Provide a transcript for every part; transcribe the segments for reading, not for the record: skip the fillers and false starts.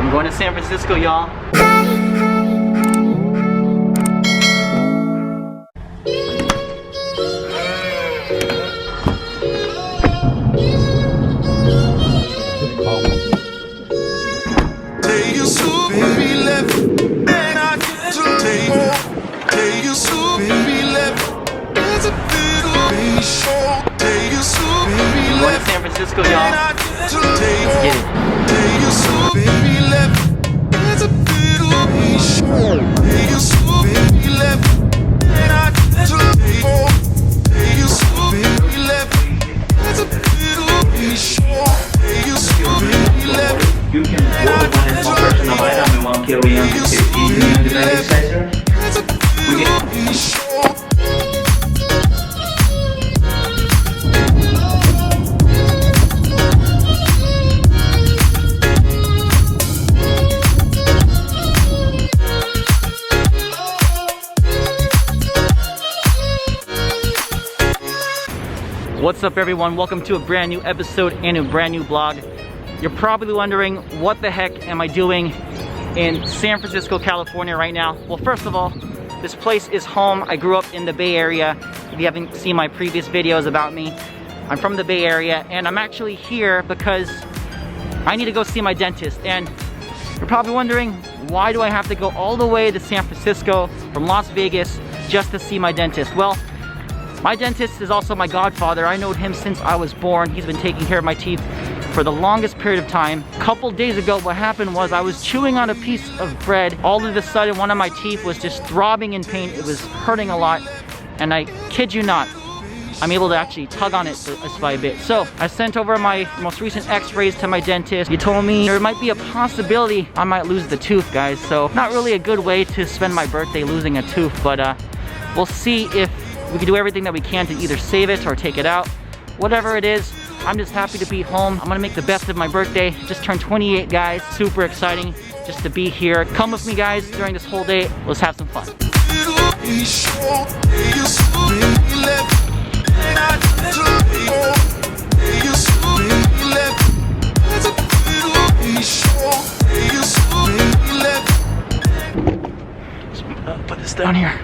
I'm going to San Francisco, y'all. Going to San Francisco, y'all. Let's get it. You can work on a small portion of item and 1 kg to 15 million device sizer. We get What's up, everyone? Welcome to a brand new episode and a brand new vlog. You're probably wondering, what the heck am I doing in San Francisco, California right now? Well, first of all, this place is home. I grew up in the Bay Area. If you haven't seen my previous videos about me, I'm from the Bay Area, and I'm actually here because I need to go see my dentist. And you're probably wondering, why do I have to go all the way to San Francisco from Las Vegas just to see my dentist? Well, my dentist is also my godfather. I know him since I was born. He's been taking care of my teeth for the longest period of time. A couple days ago, what happened was I was chewing on a piece of bread. All of a sudden, one of my teeth was just throbbing in pain. It was hurting a lot. And I kid you not, I'm able to actually tug on it just by a bit. So I sent over my most recent x-rays to my dentist. He told me there might be a possibility I might lose the tooth, guys. So not really a good way to spend my birthday losing a tooth, but we'll see if we can do everything that we can to either save it or take it out. Whatever it is, I'm just happy to be home. I'm gonna make the best of my birthday. Just turned 28, guys. Super exciting just to be here. Come with me, guys, during this whole day. Let's have some fun. Let's put this down here.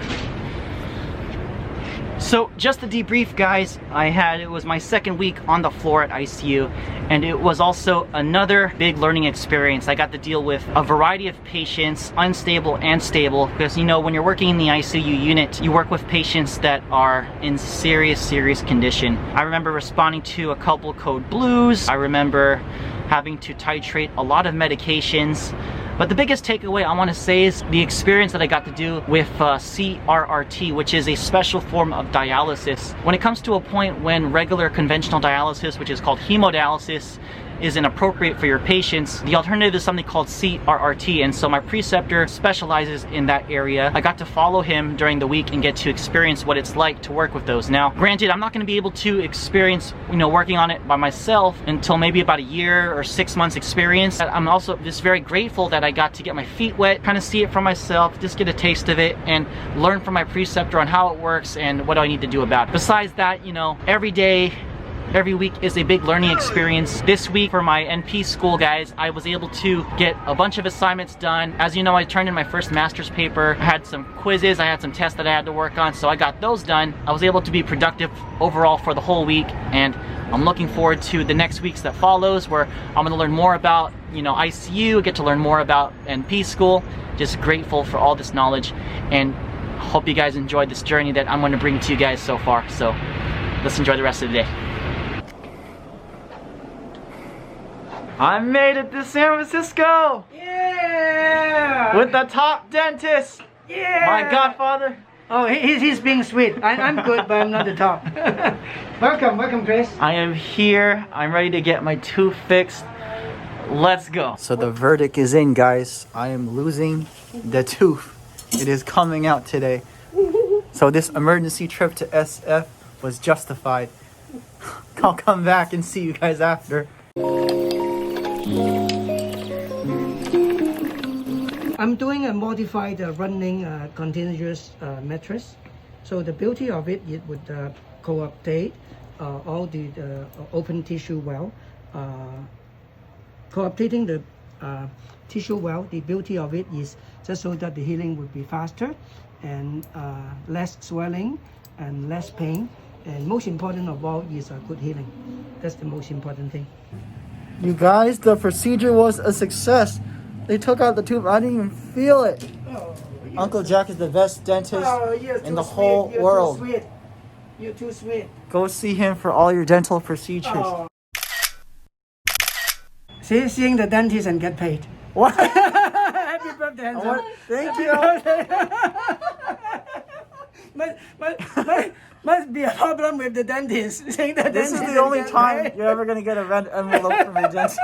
So just to debrief, guys, it was my second week on the floor at ICU, and it was also another big learning experience. I got to deal with a variety of patients, unstable and stable, because you know, when you're working in the ICU unit, you work with patients that are in serious condition. I remember responding to a couple code blues. I remember having to titrate a lot of medications. But the biggest takeaway I want to say is the experience that I got to do with CRRT, which is a special form of dialysis. When it comes to a point when regular conventional dialysis, which is called hemodialysis, is inappropriate for your patients, the alternative is something called CRRT, and so my preceptor specializes in that area. I got to follow him during the week and get to experience what it's like to work with those. Now, granted, I'm not going to be able to experience, working on it by myself until maybe about a year or 6 months experience. I'm also just very grateful that I got to get my feet wet, kind of see it for myself, just get a taste of it, and learn from my preceptor on how it works and what do I need to do about it. Besides that, every day, every week is a big learning experience. This week for my NP school, guys, I was able to get a bunch of assignments done. As you know, I turned in my first master's paper. I had some quizzes, I had some tests that I had to work on, so I got those done. I was able to be productive overall for the whole week, and I'm looking forward to the next weeks that follows, where I'm gonna learn more about, ICU, get to learn more about NP school. Just grateful for all this knowledge, and hope you guys enjoyed this journey that I'm gonna bring to you guys so far. So let's enjoy the rest of the day. I made it to San Francisco! Yeah! With the top dentist! Yeah! My godfather! Oh, he's being sweet. I'm good, but I'm not the top. Welcome, Chris. I am here. I'm ready to get my tooth fixed. Let's go. So the verdict is in, guys. I am losing the tooth. It is coming out today. So this emergency trip to SF was justified. I'll come back and see you guys after. I'm doing a modified running continuous mattress. So the beauty of it would coaptate all the open tissue well. Coaptating the tissue well. The beauty of it is just so that the healing would be faster and less swelling and less pain. And most important of all is a good healing. That's the most important thing. You guys, the procedure was a success. They took out the tube. I didn't even feel it. Oh, Uncle Jack is the best dentist in the whole world. You're too sweet. Go see him for all your dental procedures. Oh. See, seeing the dentist and get paid. What? Happy birthday, handsome. Thank you. Must be a problem with the dentist. Seeing the This is dentist the only and get time paid. you're ever going to get a red envelope from a dentist.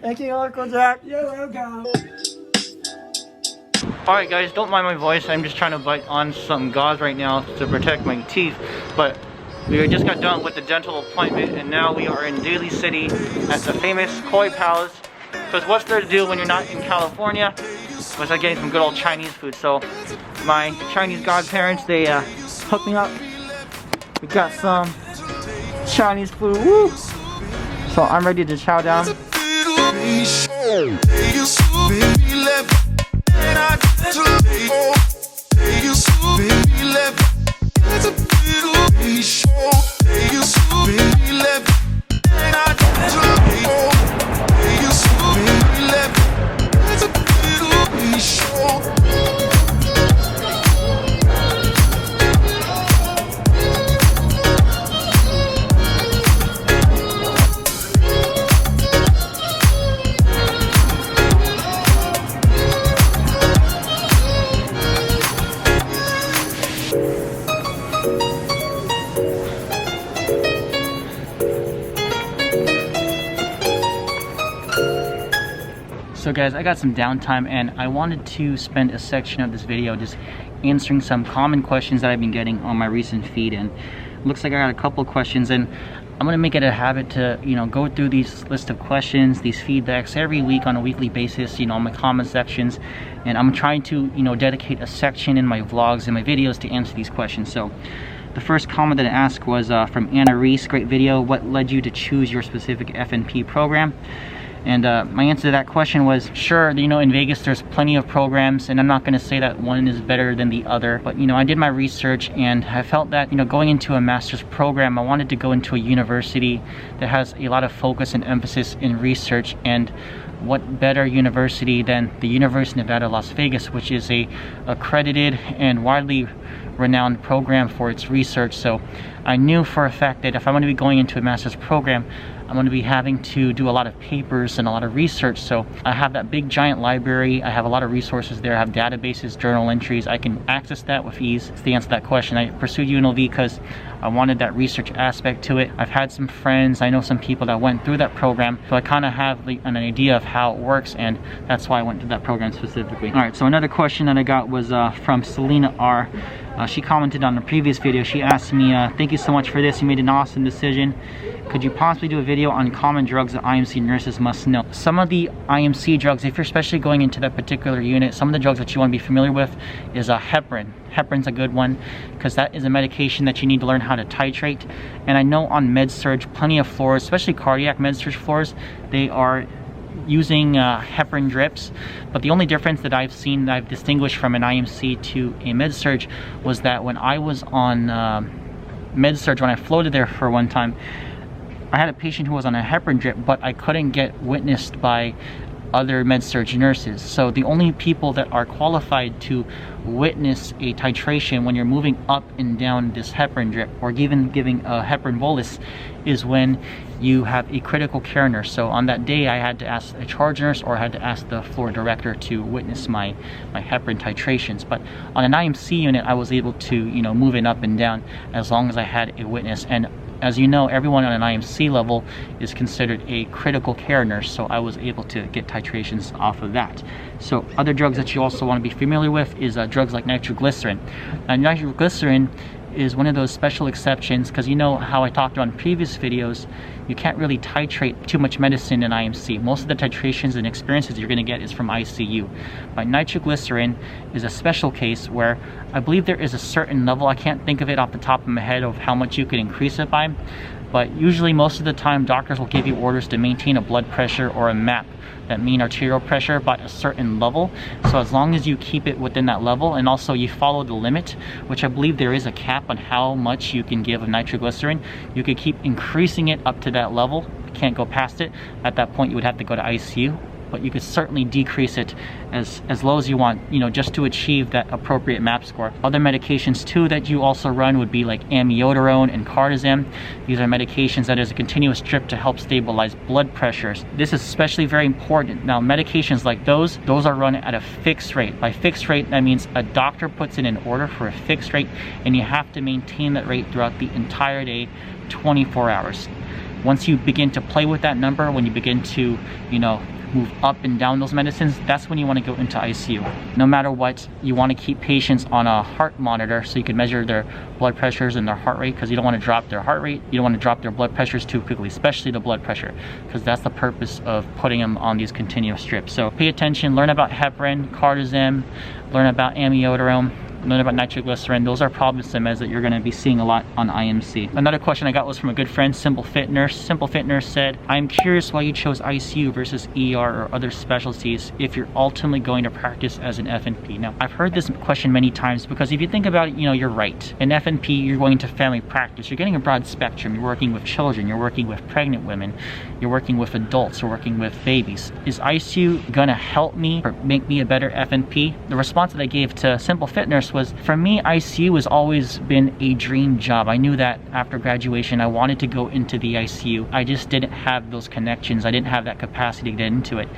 Thank you, Uncle Jack. You're welcome. Alright guys, don't mind my voice. I'm just trying to bite on some gauze right now to protect my teeth. But we just got done with the dental appointment and now we are in Daly City at the famous Koi Palace. Because what's there to do when you're not in California? Besides getting some good old Chinese food. So my Chinese godparents, they hooked me up. We got some Chinese food. Woo! So I'm ready to chow down. So guys, I got some downtime and I wanted to spend a section of this video just answering some common questions that I've been getting on my recent feed, and it looks like I got a couple questions, and I'm gonna make it a habit to, you know, go through these list of questions, these feedbacks every week on a weekly basis, you know, on my comment sections, and I'm trying to, you know, dedicate a section in my vlogs and my videos to answer these questions. So the first comment that I asked was from Anna Reese. Great video. What led you to choose your specific FNP program? And my answer to that question was, sure, you know, in Vegas there's plenty of programs, and I'm not going to say that one is better than the other, but you know, I did my research and I felt that, you know, going into a master's program, I wanted to go into a university that has a lot of focus and emphasis in research. And what better university than the University of Nevada, Las Vegas, which is a accredited and widely renowned program for its research. So I knew for a fact that if I'm going to be going into a master's program, I'm going to be having to do a lot of papers and a lot of research. So I have that big giant library. I have a lot of resources there. I have databases, journal entries. I can access that with ease. To answer that question, I pursued UNLV because I wanted that research aspect to it. I've had some friends, I know some people that went through that program, so I kind of have an idea of how it works, and that's why I went through that program specifically. All right, so another question that I got was from Selena R. She commented on the previous video. She asked me, thank you so much for this. You made an awesome decision. Could you possibly do a video on common drugs that IMC nurses must know? Some of the IMC drugs, if you're especially going into that particular unit, some of the drugs that you want to be familiar with is heparin. Heparin's a good one because that is a medication that you need to learn how to titrate. And I know on med-surg, plenty of floors, especially cardiac med-surg floors, they are using heparin drips, but the only difference that I've seen, that I've distinguished from an IMC to a med-surg, was that when I was on med-surg, when I floated there for one time, I had a patient who was on a heparin drip, but I couldn't get witnessed by other med-surg nurses. So the only people that are qualified to witness a titration when you're moving up and down this heparin drip, or even giving a heparin bolus, is when you have a critical care nurse. So on that day I had to ask a charge nurse, or I had to ask the floor director to witness my heparin titrations. But on an IMC unit I was able to, you know, move it up and down as long as I had a witness. And as you know, everyone on an IMC level is considered a critical care nurse, so I was able to get titrations off of that. So other drugs that you also want to be familiar with is drugs like nitroglycerin. Now, nitroglycerin is one of those special exceptions, because you know how I talked about in previous videos, you can't really titrate too much medicine in IMC. Most of the titrations and experiences you're going to get is from ICU. But nitroglycerin is a special case where I believe there is a certain level, I can't think of it off the top of my head of how much you could increase it by, but usually most of the time doctors will give you orders to maintain a blood pressure or a MAP, that mean arterial pressure, by a certain level. So as long as you keep it within that level, and also you follow the limit, which I believe there is a cap on how much you can give of nitroglycerin, you could keep increasing it up to that level. You can't go past it. At that point you would have to go to ICU, but you could certainly decrease it as low as you want, you know, just to achieve that appropriate MAP score. Other medications too that you also run would be like amiodarone and cardizem. These are medications that is a continuous drip to help stabilize blood pressures. This is especially very important. Now, medications like those are run at a fixed rate. By fixed rate, that means a doctor puts in an order for a fixed rate, and you have to maintain that rate throughout the entire day, 24 hours. Once you begin to play with that number, when you begin to, you know, move up and down those medicines, that's when you want to go into ICU. No matter what, you want to keep patients on a heart monitor so you can measure their blood pressures and their heart rate, because you don't want to drop their heart rate, you don't want to drop their blood pressures too quickly, especially the blood pressure, because that's the purpose of putting them on these continuous strips. So pay attention, learn about heparin, cardizem, learn about amiodarone, learn about nitroglycerin. Those are probably some meds that you're going to be seeing a lot on IMC. Another question I got was from a good friend, Simple Fit Nurse. Simple Fit Nurse said, I'm curious why you chose ICU versus ER or other specialties if you're ultimately going to practice as an FNP. Now, I've heard this question many times, because if you think about it, you know, you're right. In FNP, you're going to family practice. You're getting a broad spectrum. You're working with children. You're working with pregnant women. You're working with adults. You're working with babies. Is ICU going to help me or make me a better FNP? The response that I gave to Simple Fit Nurse was, for me, ICU has always been a dream job. I knew that after graduation I wanted to go into the ICU. I just didn't have those connections. I didn't have that capacity to get into it.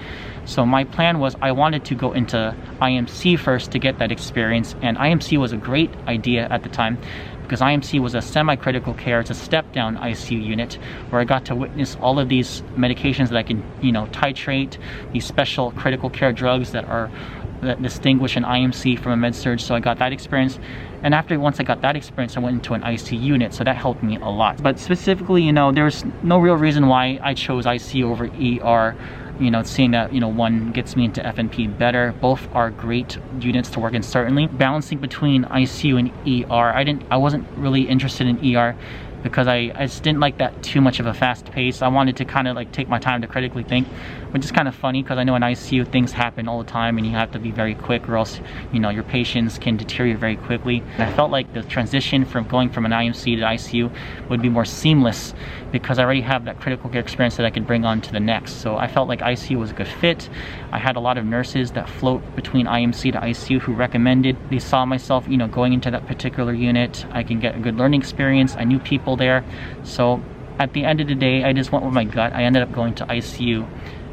So my plan was, I wanted to go into IMC first to get that experience, and IMC was a great idea at the time, because IMC was a semi-critical care. It's a step-down ICU unit where I got to witness all of these medications that I can, you know, titrate, these special critical care drugs that distinguish an IMC from a med-surg. So I got that experience, and once I got that experience, I went into an ICU unit, so that helped me a lot. But specifically, you know, there's no real reason why I chose ICU over ER. You know, seeing that, you know, one gets me into FNP better. Both are great units to work in, certainly. Balancing between ICU and ER, I wasn't really interested in ER, because I just didn't like that too much of a fast pace. I wanted to kind of like take my time to critically think, which is kind of funny, because I know in ICU things happen all the time and you have to be very quick, or else, you know, your patients can deteriorate very quickly. And I felt like the transition from going from an IMC to ICU would be more seamless, because I already have that critical care experience that I could bring on to the next. So I felt like ICU was a good fit. I had a lot of nurses that float between IMC to ICU who recommended, they saw myself, you know, going into that particular unit. I can get a good learning experience. I knew people there. So at the end of the day, I just went with my gut. I ended up going to ICU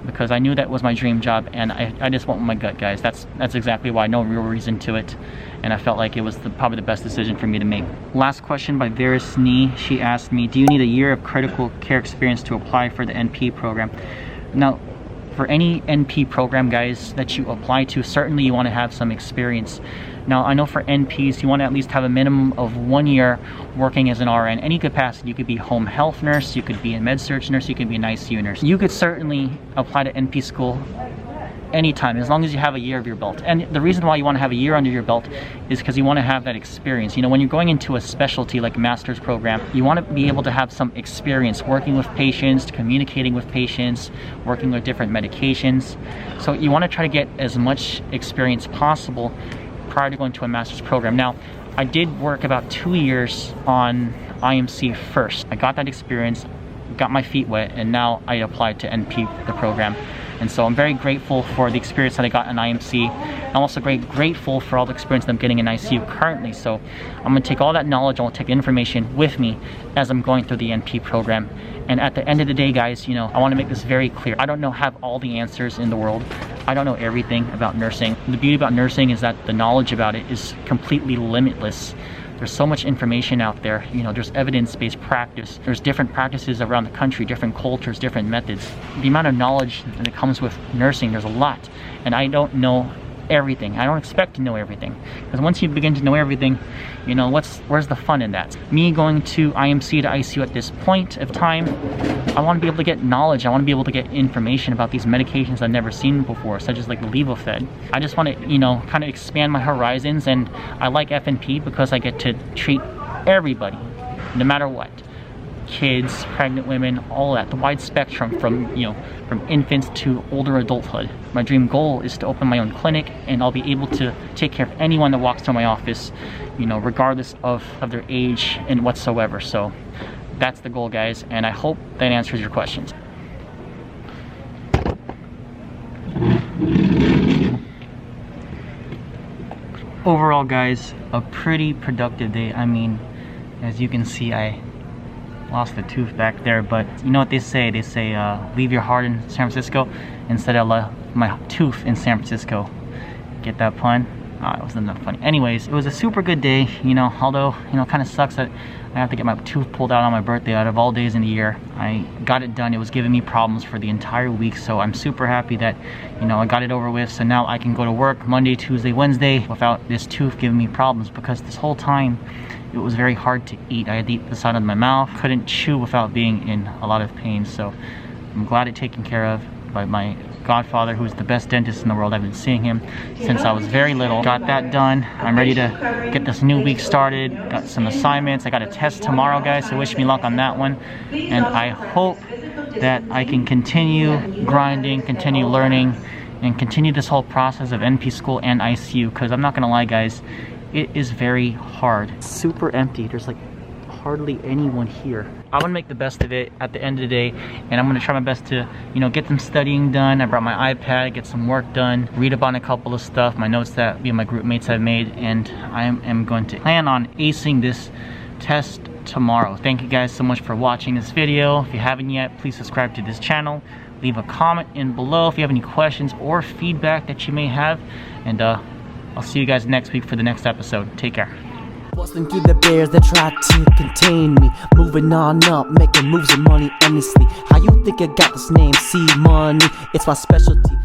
because I knew that was my dream job, and I just went with my gut, guys. That's exactly why. No real reason to it, and I felt like it was probably the best decision for me to make. Last question by Veris Nee. She asked me, do you need a year of critical care experience to apply for the NP program? Now, for any NP program, guys, that you apply to, certainly you want to have some experience. Now, I know for NPs, you want to at least have a minimum of 1 year working as an RN, any capacity. You could be home health nurse, you could be a med-surg nurse, you could be an ICU nurse. You could certainly apply to NP school anytime, as long as you have a year of your belt. And the reason why you want to have a year under your belt is because you want to have that experience. You know, when you're going into a specialty like a master's program, you want to be able to have some experience working with patients, communicating with patients, working with different medications. So you want to try to get as much experience possible prior to going to a master's program. Now, I did work about 2 years on IMC first. I got that experience, got my feet wet, and now I applied to NP, the program. And so I'm very grateful for the experience that I got in IMC. I'm also very grateful for all the experience that I'm getting in ICU currently. So I'm gonna take all that knowledge, I'll take the information with me as I'm going through the NP program. And at the end of the day, guys, you know, I wanna make this very clear. I don't have all the answers in the world. I don't know everything about nursing. The beauty about nursing is that the knowledge about it is completely limitless. There's so much information out there. You know, there's evidence-based practice. There's different practices around the country, different cultures, different methods. The amount of knowledge that comes with nursing, there's a lot. And I don't know everything. I don't expect to know everything. Because once you begin to know everything, you know, where's the fun in that? Me going to IMC to ICU at this point of time, I want to be able to get knowledge. I want to be able to get information about these medications I've never seen before, such as like the Levofed. I just want to, you know, kind of expand my horizons, and I like FNP because I get to treat everybody, no matter what. kids, pregnant women, all that, the wide spectrum from, from infants to older adulthood. My dream goal is to open my own clinic, and I'll be able to take care of anyone that walks through my office, regardless of their age and whatsoever. So that's the goal, guys, and I hope that answers your questions. Overall, guys, a pretty productive day. I mean, as you can see, I lost the tooth back there, but you know what they say? They say, leave your heart in San Francisco instead of my tooth in San Francisco. Get that pun? It wasn't that funny. Anyways, it was a super good day, although, it kind of sucks that I have to get my tooth pulled out on my birthday out of all days in the year. I got it done. It was giving me problems for the entire week, so I'm super happy that, I got it over with, so now I can go to work Monday, Tuesday, Wednesday without this tooth giving me problems, because this whole time, it was very hard to eat. I had to eat the side of my mouth, couldn't chew without being in a lot of pain, so I'm glad it's taken care of by my godfather, who's the best dentist in the world. I've been seeing him since I was very little. Got that done. I'm ready to get this new week started. Got some assignments. I got a test tomorrow, guys, so wish me luck on that one. And I hope that I can continue grinding, continue learning, and continue this whole process of NP school and ICU, because I'm not gonna lie, guys, it is very hard. It's super empty. There's like hardly anyone here. I'm gonna make the best of it at the end of the day, and I'm gonna try my best to, get some studying done. I brought my iPad, get some work done, read up on a couple of stuff, my notes that me and my group mates have made, and I am going to plan on acing this test tomorrow. Thank you guys so much for watching this video. If you haven't yet, please subscribe to this channel. Leave a comment in below if you have any questions or feedback that you may have, and I'll see you guys next week for the next episode. Take care. Busting through the barriers that try to contain me. Moving on up, making moves and money endlessly. How you think I got this name? C Money, it's my specialty.